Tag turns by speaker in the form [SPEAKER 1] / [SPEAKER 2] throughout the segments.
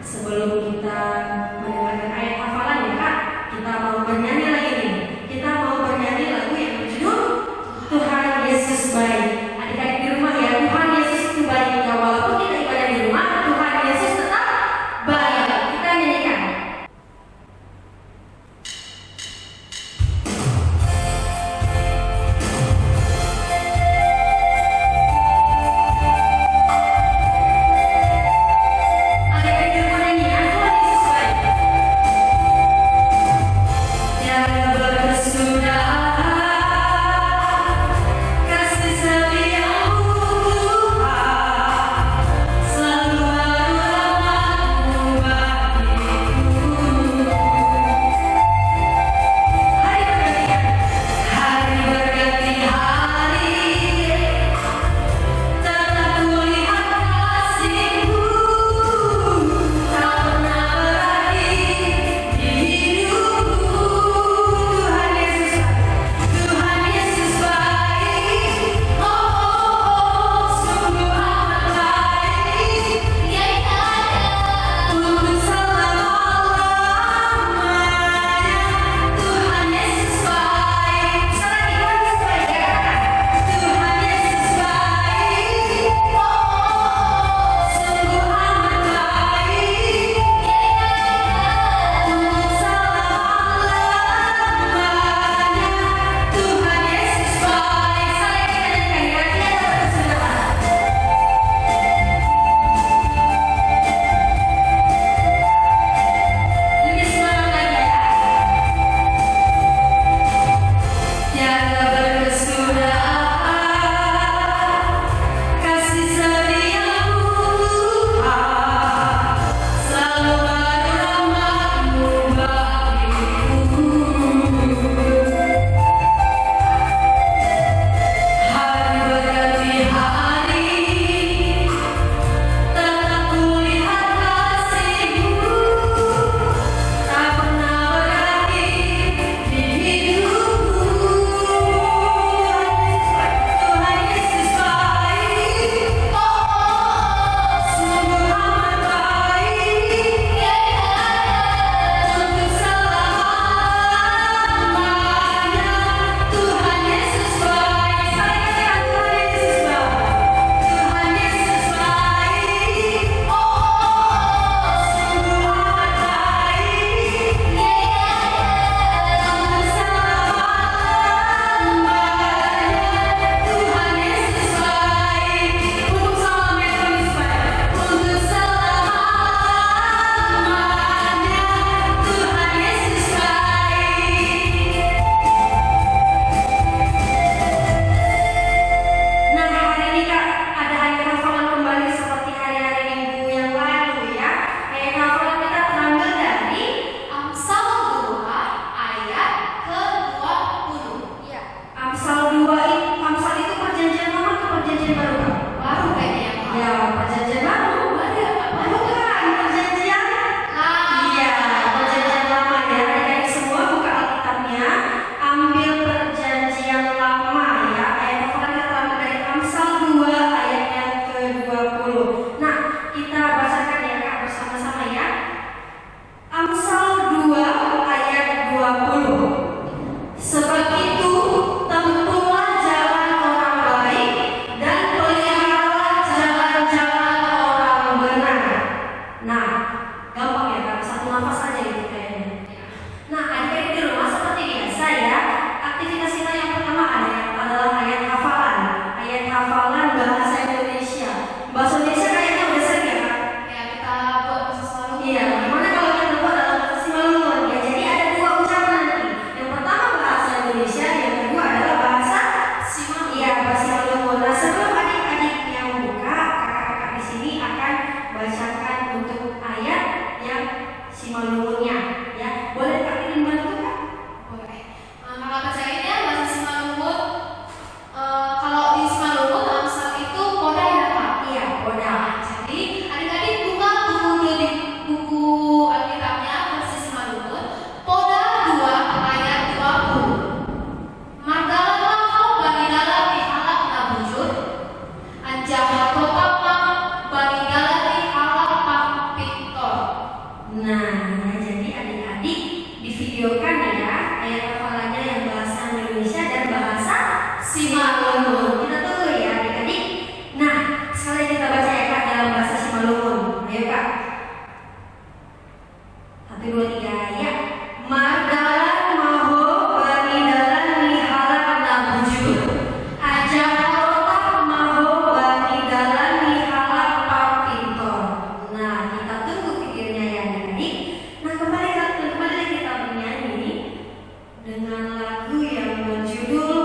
[SPEAKER 1] Sebelum kita mendengarkan ayat hafalan ya Kak, kita mau bernyanyi lagi nih. Kita mau bernyanyi lagu yang berjudul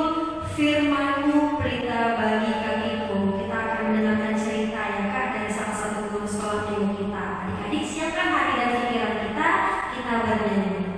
[SPEAKER 1] Firman-Mu Pelita Bagi Kakiku. Kita akan mendengarkan cerita ya Kak dari salah satu guru sekolah minggu kita. Adik-adik siapkan hati dan pikiran kita bernyanyi.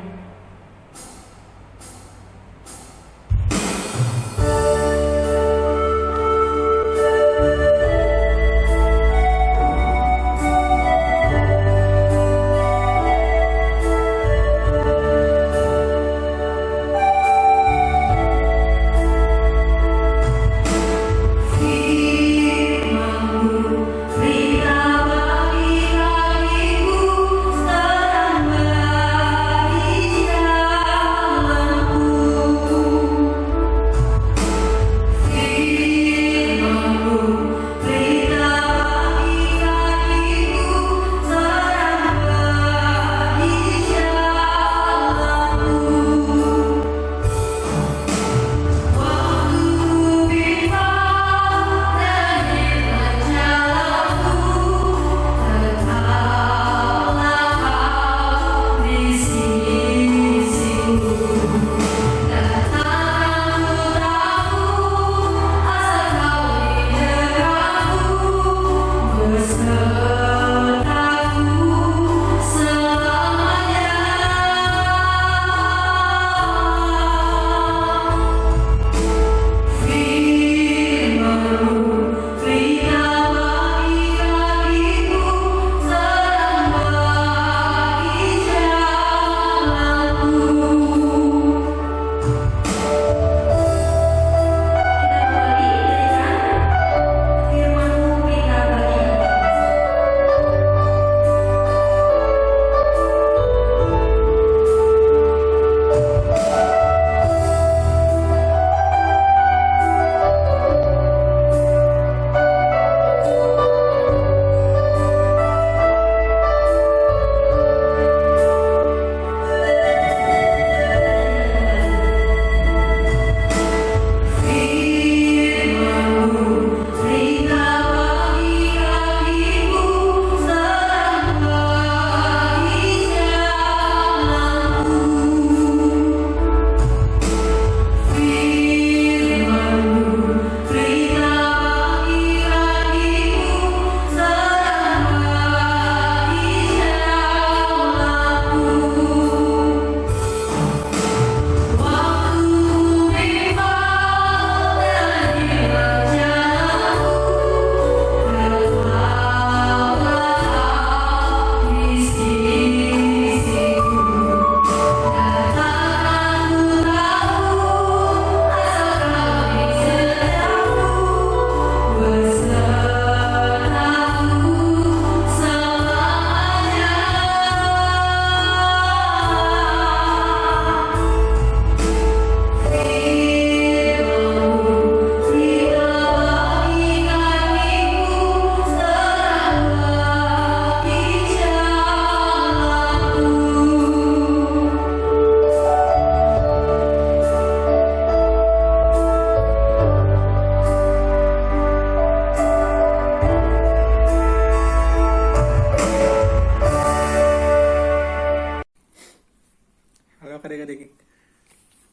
[SPEAKER 2] Adik-adik,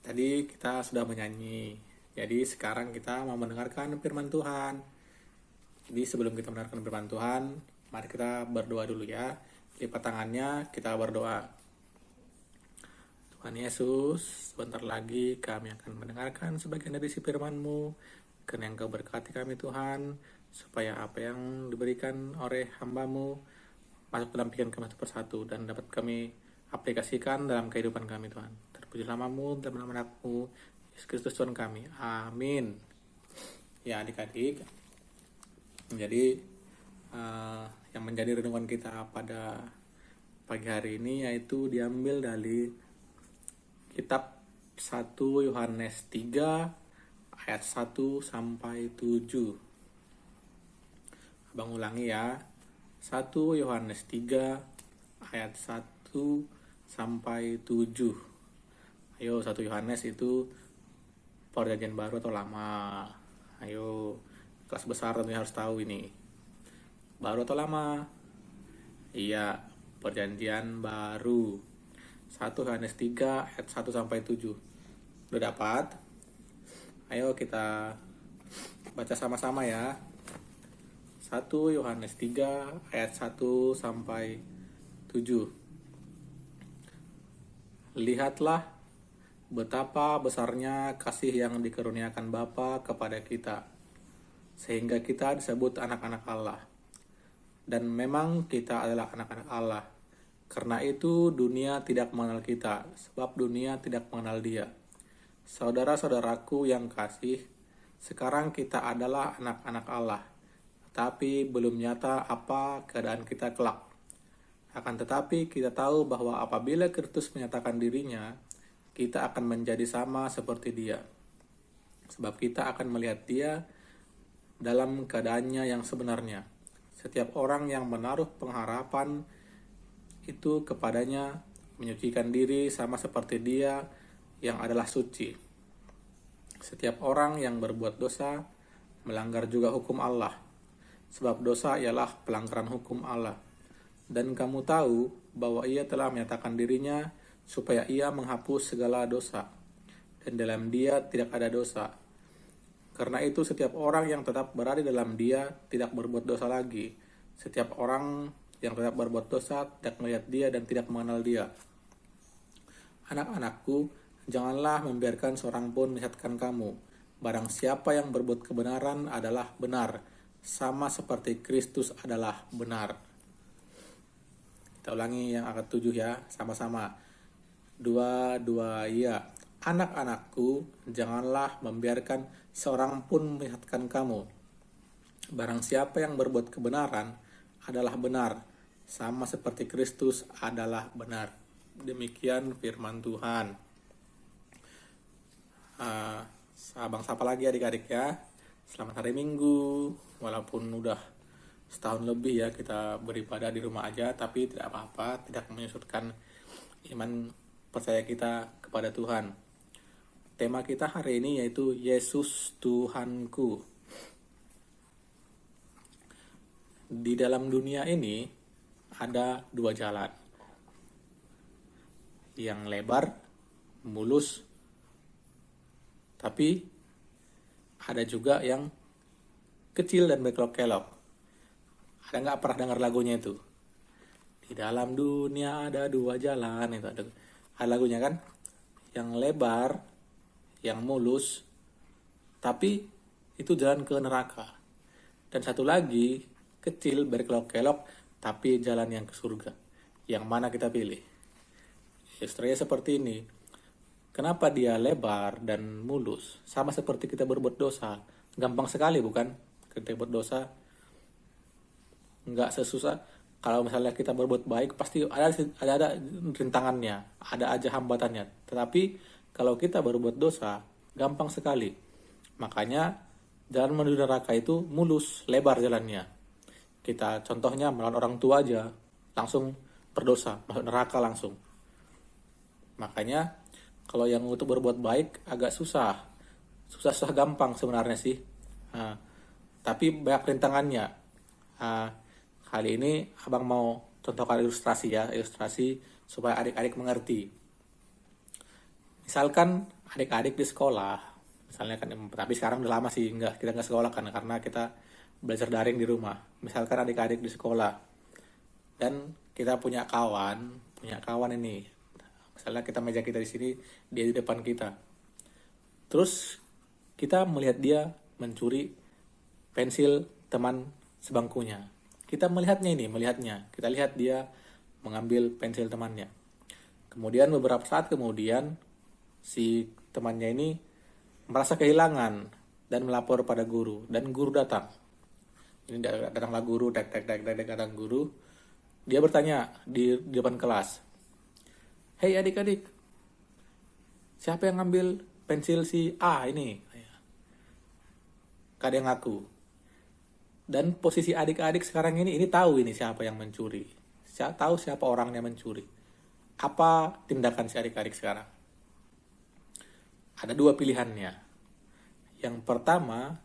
[SPEAKER 2] tadi kita sudah menyanyi. Jadi sekarang kita mau mendengarkan firman Tuhan. Jadi sebelum kita mendengarkan firman Tuhan, mari kita berdoa dulu ya. Lipat tangannya, kita berdoa. Tuhan Yesus, sebentar lagi kami akan mendengarkan sebagian dari isi firman-Mu. Karena Engkau berkati kami Tuhan, supaya apa yang diberikan oleh hamba-Mu masuk dalam pikiran kami satu persatu dan dapat kami aplikasikan dalam kehidupan kami Tuhan. Terpuji nama-Mu dalam nama Anak-Mu Yesus Kristus Tuhan kami. Amin. Ya adik-adik, jadi yang menjadi renungan kita pada pagi hari ini yaitu diambil dari kitab 1 Yohanes 3 ayat 1 sampai 7. Abang ulangi ya. 1 Yohanes 3 ayat 1 sampai 7. Ayo, 1 Yohanes itu perjanjian baru atau lama? Ayo, kelas besar tentunya harus tahu ini. Baru atau lama? Iya, perjanjian baru. 1 Yohanes 3 ayat 1 sampai 7. Udah dapat? Ayo kita baca sama-sama ya. 1 Yohanes 3 ayat 1 sampai 7. Lihatlah betapa besarnya kasih yang dikaruniakan Bapa kepada kita, sehingga kita disebut anak-anak Allah. Dan memang kita adalah anak-anak Allah. Karena itu dunia tidak mengenal kita, sebab dunia tidak mengenal Dia. Saudara-saudaraku yang kasih, sekarang kita adalah anak-anak Allah, tetapi belum nyata apa keadaan kita kelak. Akan tetapi kita tahu bahwa apabila Kristus menyatakan dirinya, kita akan menjadi sama seperti Dia. Sebab kita akan melihat Dia dalam keadaannya yang sebenarnya. Setiap orang yang menaruh pengharapan itu kepadanya menyucikan diri sama seperti Dia yang adalah suci. Setiap orang yang berbuat dosa melanggar juga hukum Allah, sebab dosa ialah pelanggaran hukum Allah. Dan kamu tahu bahwa Ia telah menyatakan dirinya supaya Ia menghapus segala dosa, dan dalam Dia tidak ada dosa. Karena itu setiap orang yang tetap berada dalam Dia tidak berbuat dosa lagi. Setiap orang yang tetap berbuat dosa tidak melihat Dia dan tidak mengenal Dia. Anak-anakku, janganlah membiarkan seorang pun menyesatkan kamu. Barang siapa yang berbuat kebenaran adalah benar, sama seperti Kristus adalah benar. Kita ulangi yang angka 7 ya, sama-sama. 2, ya. Anak-anakku, janganlah membiarkan seorang pun menyesatkan kamu. Barang siapa yang berbuat kebenaran adalah benar, sama seperti Kristus adalah benar. Demikian firman Tuhan. Abang sapa lagi adik-adik ya. Selamat hari Minggu. Walaupun udah setahun lebih ya kita beribadah di rumah aja, tapi tidak apa-apa, tidak menyusutkan iman percaya kita kepada Tuhan. Tema kita hari ini yaitu Yesus Tuhanku. Di dalam dunia ini ada 2 jalan. Yang lebar, mulus, tapi ada juga yang kecil dan berkelok-kelok. Ada nggak pernah dengar lagunya itu? Di dalam dunia ada 2 jalan, itu ada lagunya kan? Yang lebar, yang mulus, tapi itu jalan ke neraka. Dan satu lagi kecil berkelok-kelok, tapi jalan yang ke surga. Yang mana kita pilih? Istrinya seperti ini. Kenapa dia lebar dan mulus? Sama seperti kita berbuat dosa. Gampang sekali bukan? Kita berdosa nggak sesusah. Kalau misalnya kita berbuat baik, pasti ada rintangannya, ada aja hambatannya. Tetapi kalau kita berbuat dosa, gampang sekali. Makanya jalan menuju neraka itu mulus, lebar jalannya. Kita contohnya melawan orang tua aja, langsung berdosa, masuk neraka langsung. Makanya kalau yang untuk berbuat baik agak susah gampang sebenarnya sih. Tapi banyak rintangannya. Kali ini abang mau contohkan ilustrasi supaya adik-adik mengerti. Misalkan adik-adik di sekolah, misalnya kan, tapi sekarang udah lama sih kita nggak sekolah kan, karena kita belajar daring di rumah. Misalkan adik-adik di sekolah dan kita punya kawan ini. Misalnya meja kita di sini, dia di depan kita. Terus kita melihat dia mencuri pensil teman sebangkunya. Kita melihatnya. Kita lihat dia mengambil pensil temannya. Kemudian beberapa saat kemudian si temannya ini merasa kehilangan dan melapor pada guru. Dan guru datang. Ini datanglah guru, datang guru. Dia bertanya di depan kelas. Hei adik-adik, siapa yang ngambil pensil si A ini? Ada yang ngaku. Dan posisi adik-adik sekarang ini tahu ini siapa yang mencuri. Tahu siapa orang yang mencuri. Apa tindakan si adik-adik sekarang? Ada 2 pilihannya. Yang pertama,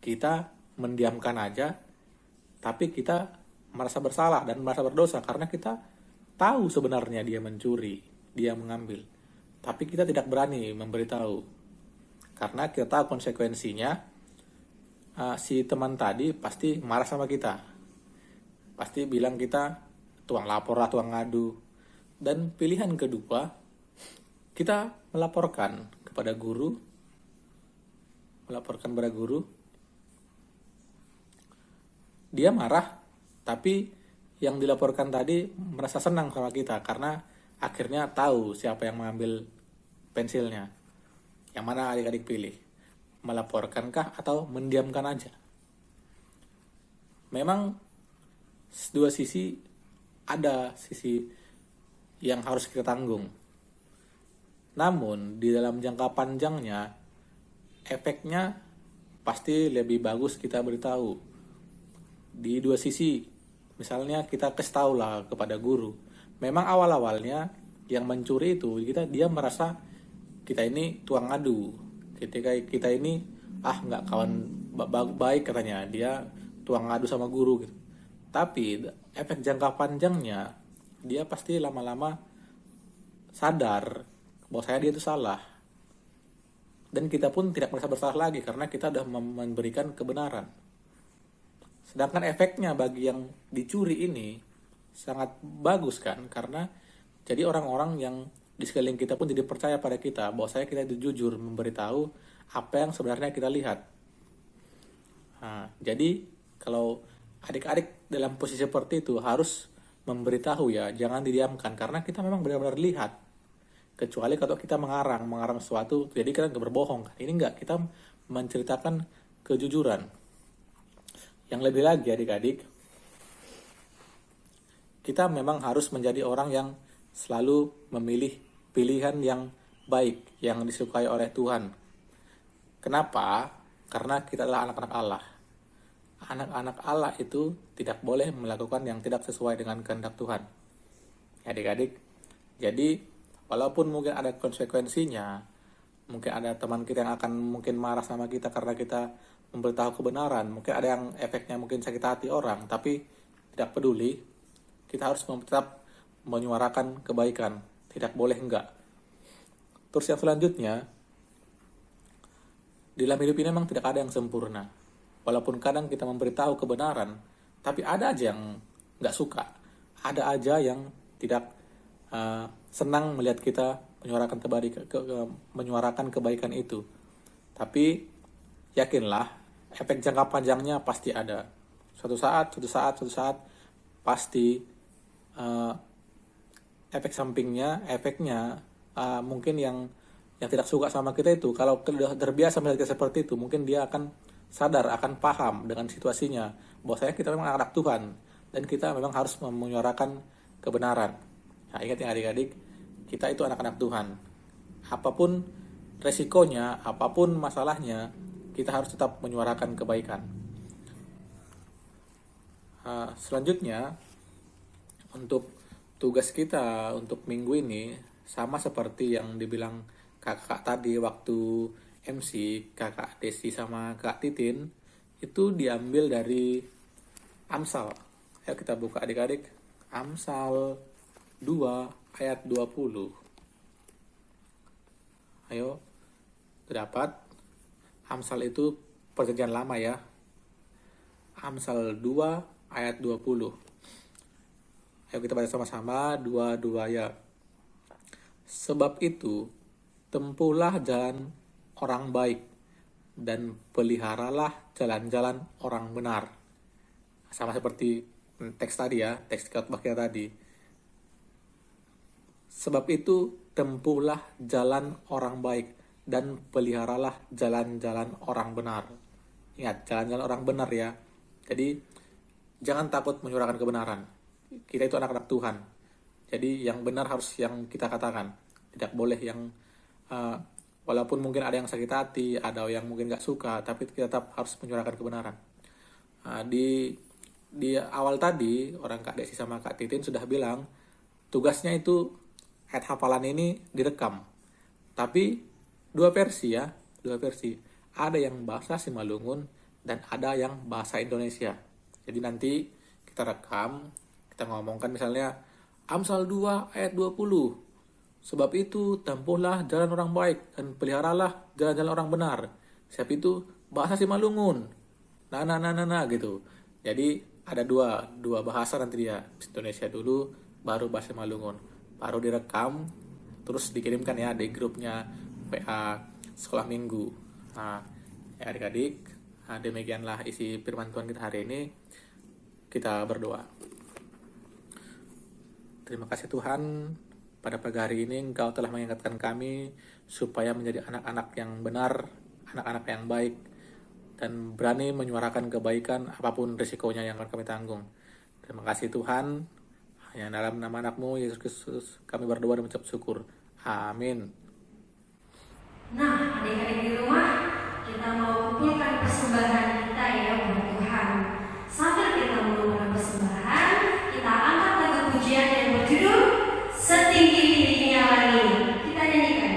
[SPEAKER 2] kita mendiamkan aja, tapi kita merasa bersalah dan merasa berdosa karena kita tahu sebenarnya dia mencuri, dia mengambil. tapi kita tidak berani memberitahu. Karena kita tahu konsekuensinya, si teman tadi pasti marah sama kita. Pasti bilang kita tuang lapor lah, tuang ngadu. Dan pilihan kedua, kita melaporkan kepada guru. Dia marah, tapi yang dilaporkan tadi merasa senang sama kita karena akhirnya tahu siapa yang mengambil pensilnya. Yang mana adik-adik pilih? Melaporkankah atau mendiamkan aja? Memang dua sisi, ada sisi yang harus kita tanggung. Namun di dalam jangka panjangnya, efeknya pasti lebih bagus kita beritahu. Di dua sisi, misalnya kita kasih tahu lah kepada guru. Memang awal-awalnya yang mencuri itu dia merasa kita ini tuang ngadu. Ketika kita ini nggak kawan baik katanya, dia tuang ngadu sama guru gitu. Tapi efek jangka panjangnya, dia pasti lama-lama sadar bahwa dia itu salah. Dan kita pun tidak merasa bersalah lagi karena kita sudah memberikan kebenaran. Sedangkan efeknya bagi yang dicuri ini sangat bagus kan, karena jadi orang-orang yang di sekeliling kita pun jadi percaya pada kita bahwa kita itu jujur memberitahu apa yang sebenarnya kita lihat. Jadi kalau adik-adik dalam posisi seperti itu harus memberitahu ya, jangan didiamkan karena kita memang benar-benar lihat. Kecuali kalau kita mengarang sesuatu, jadi kita nggak berbohong kan. Ini nggak, kita menceritakan kejujuran. Yang lebih lagi adik-adik, kita memang harus menjadi orang yang selalu memilih pilihan yang baik, yang disukai oleh Tuhan. Kenapa? Karena kita adalah anak-anak Allah. Anak-anak Allah itu tidak boleh melakukan yang tidak sesuai dengan kehendak Tuhan. Adik-adik, jadi walaupun mungkin ada konsekuensinya, mungkin ada teman kita yang akan mungkin marah sama kita karena kita memberitahu kebenaran, mungkin ada yang efeknya mungkin sakit hati orang, tapi tidak peduli, kita harus tetap menyuarakan kebaikan, tidak boleh enggak. Terus yang selanjutnya, di dalam hidup ini memang tidak ada yang sempurna. Walaupun kadang kita memberitahu kebenaran, tapi ada aja yang nggak suka, ada aja yang tidak senang melihat kita menyuarakan kebaikan itu. Tapi yakinlah, efek jangka panjangnya pasti ada. Suatu saat pasti efek efeknya mungkin yang tidak suka sama kita itu, kalau sudah terbiasa melihat kita seperti itu, mungkin dia akan sadar, akan paham dengan situasinya bahwa kita memang anak Tuhan dan kita memang harus menyuarakan kebenaran. Nah, ingat ya adik-adik, kita itu anak-anak Tuhan. Apapun resikonya, apapun masalahnya, kita harus tetap menyuarakan kebaikan. Selanjutnya, untuk tugas kita untuk minggu ini sama seperti yang dibilang kakak tadi waktu MC, kakak Desi sama kak Titin, itu diambil dari Amsal. Ayo kita buka adik-adik, Amsal 2 ayat 20. Ayo, dapat. Amsal itu perjanjian lama ya. Amsal 2 ayat 20. Ayo kita baca sama-sama, 2 ya. Sebab itu, tempuhlah jalan orang baik dan peliharalah jalan-jalan orang benar. Sama seperti teks tadi ya, teks khotbahnya tadi. Sebab itu, tempuhlah jalan orang baik dan peliharalah jalan-jalan orang benar. Ingat, jalan-jalan orang benar ya. Jadi, jangan takut menyuarakan kebenaran. Kita itu anak-anak Tuhan. Jadi, yang benar harus yang kita katakan. Tidak boleh yang, walaupun mungkin ada yang sakit hati, ada yang mungkin gak suka, tapi kita tetap harus menyuarakan kebenaran. Di awal tadi, orang Kak Desi sama Kak Titin sudah bilang, tugasnya itu ayat hafalan ini direkam. Tapi dua versi. Ada yang bahasa Simalungun dan ada yang bahasa Indonesia. Jadi nanti kita rekam, kita ngomongkan misalnya Amsal 2 ayat 20. Sebab itu, tempuhlah jalan orang baik dan peliharalah jalan-jalan orang benar. Sebab itu, bahasa Simalungun. Nah, gitu. Jadi, ada dua bahasa nanti dia. Indonesia dulu, baru bahasa Simalungun. Baru direkam, terus dikirimkan ya di grupnya PA Sekolah Minggu. Nah, ya adik-adik, demikianlah isi firman Tuhan kita hari ini. Kita berdoa. Terima kasih Tuhan, pada pagi hari ini Engkau telah mengingatkan kami supaya menjadi anak-anak yang benar, anak-anak yang baik, dan berani menyuarakan kebaikan apapun risikonya yang akan kami tanggung. Terima kasih Tuhan, hanya dalam nama anakmu Yesus Kristus kami berdoa dan mengucap syukur. Amin.
[SPEAKER 1] Nah, adik-adik di rumah, kita mau kumpulkan persembahan kita ya buat Tuhan. Sambil kita mengumpulkan persembahan, kita angkat lagu pujian yang berjudul Setinggi-tingginya Langit. Kita nyanyikan.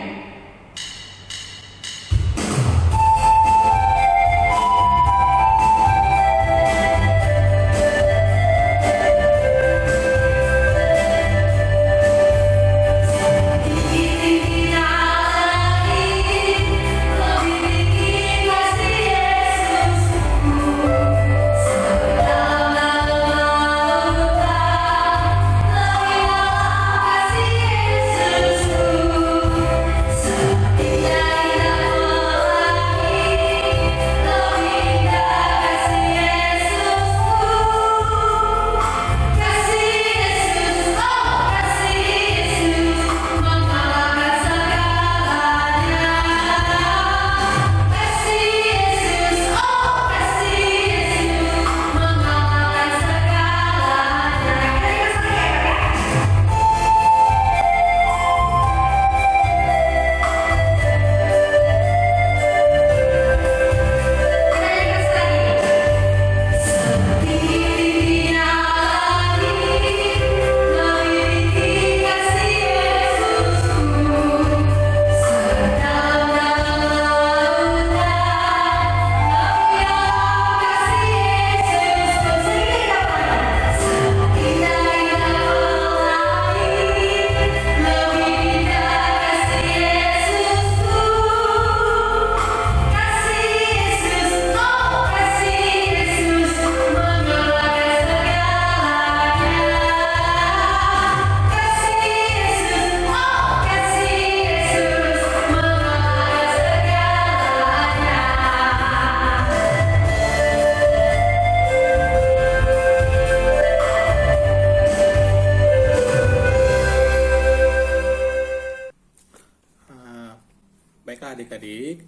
[SPEAKER 2] Baiklah adik-adik,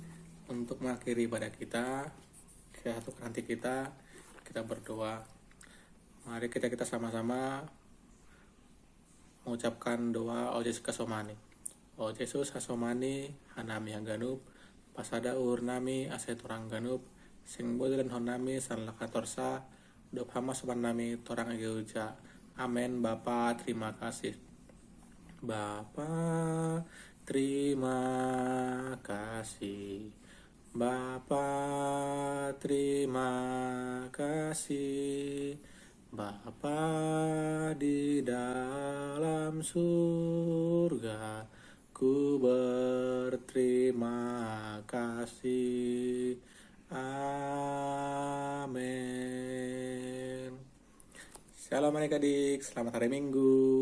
[SPEAKER 2] untuk mengakhiri ibadah kita nanti kita berdoa. Mari kita sama-sama mengucapkan doa O Yesus kasomani. O Yesus kasomani hanami hangganup pasada urnami aseturang ganup sing bodelan honami sanlakatorsa dop hama nami torang ageuja. Amin. Bapa, terima kasih. Bapa, terima kasih. Bapa, terima kasih. Bapa di dalam surga, ku berterima kasih. Amin. Shalom adik-adik, selamat hari Minggu.